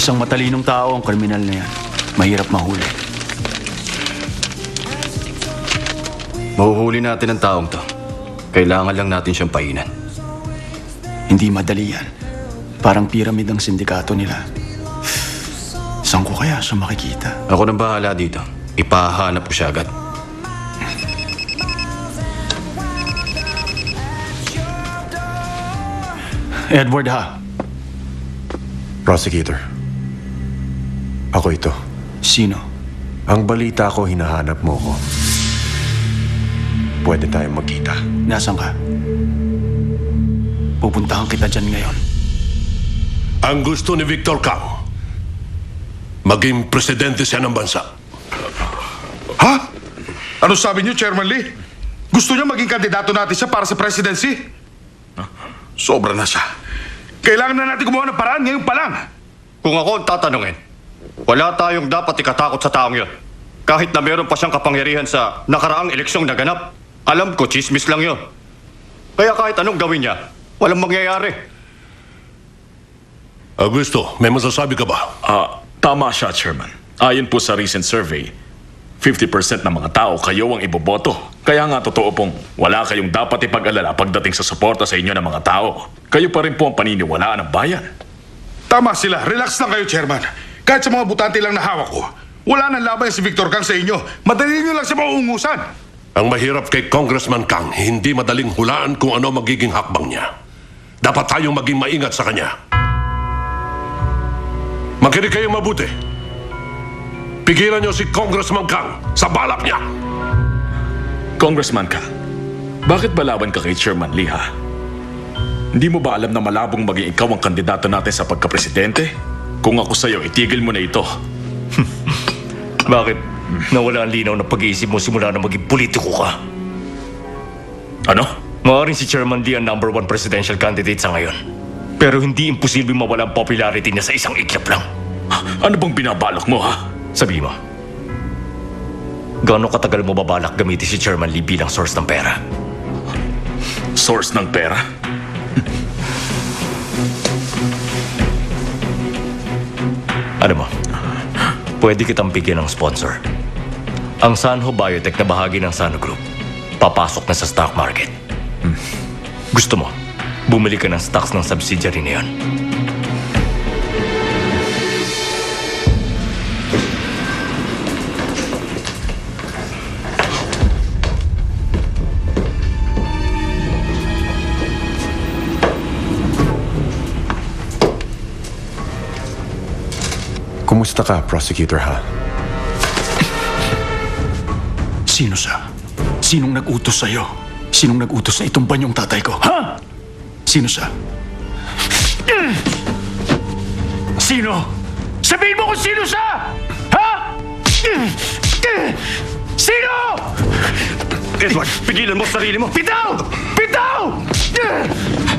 Isang matalinong tao ang kriminal na yan. Mahirap mahuli. Mahuhuli natin ang taong to. Kailangan lang natin siyang painan. Hindi madali yan. Parang pyramid ang sindikato nila. Saan ko kaya siya makikita? Ako nang bahala dito. Ipahanap ko siya agad. Edward ha? Prosecutor. Ako ito. Sino? Ang balita ko, hinahanap mo ko. Pwede tayong magkita. Nasaan ka? Pupuntahan kita dyan ngayon. Ang gusto ni Victor Kang, maging presidente siya ng bansa. Ha? Ano sabi niyo, Chairman Lee? Gusto niya maging kandidato natin siya para sa presidency? Sobra na siya. Kailangan na natin gumawa ng paraan ngayon pa lang. Kung ako ang tatanungin, wala tayong dapat ikatakot sa taong yun. Kahit na meron pa siyang kapangyarihan sa nakaraang eleksyong naganap. Alam ko, chismis lang yun. Kaya kahit anong gawin niya, walang mangyayari. Augusto, may masasabi ka ba? Tama siya, Chairman. Ayon po sa recent survey, 50% ng mga tao kayo ang iboboto. Kaya nga totoo pong wala kayong dapat ipag-alala pagdating sa suporta sa inyo ng mga tao. Kayo pa rin po ang paniniwalaan ng bayan. Tama sila. Relax lang kayo, Chairman. Kahit sa mga butante lang na hawak ko, wala nang laban si Victor Kang sa inyo. Madali niyo lang siya mauungusan. Ang mahirap kay Congressman Kang, hindi madaling hulaan kung ano magiging hakbang niya. Dapat tayong maging maingat sa kanya. Makinig kayong mabuti. Pigilan niyo si Congressman Kang sa balak niya. Congressman ka, bakit ba laban ka kay Chairman Lee, ha? Hindi mo ba alam na malabong maging ikaw ang kandidato natin sa pagka-presidente? Kung ako sa'yo, itigil mo na ito. Bakit? Nawala ang linaw ng pag-iisip mo simula na maging politiko ka. Ano? Maaaring si Chairman Lee ang #1 presidential candidate sa ngayon. Pero hindi imposible mawala ang popularity niya sa isang iglap lang. Ano bang binabalak mo, ha? Sabi mo, gaano katagal mo babalak gamitin si Chairman Lee bilang source ng pera? Source ng pera? Ano mo, pwede kitang bigyan ng sponsor. Ang Sanho Biotech na bahagi ng Sanho Group, papasok na sa stock market. Gusto mo, bumili ka ng stocks ng subsidiary na yun. Kumusta ka, Prosecutor, ha? Sino siya? Sinong nag-utos sa'yo? Sinong nag-utos na itumban yung tatay ko? Ha? Sino siya? Sino? Sabihin mo kung sino siya! Ha? Sino? Edward, pigilan mo sarili mo! Bitaw! Bitaw!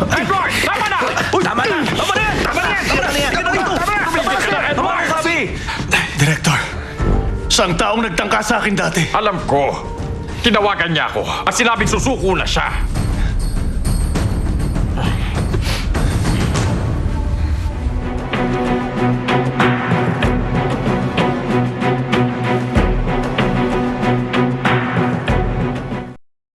Edward! Tama na! Uy, tama na! Tama na! Tama na! Tama na! Edward! Sabi! Director, siyang taong nagtangka sa akin dati. Alam ko. Tinawagan niya ako at sinabing susuko na siya.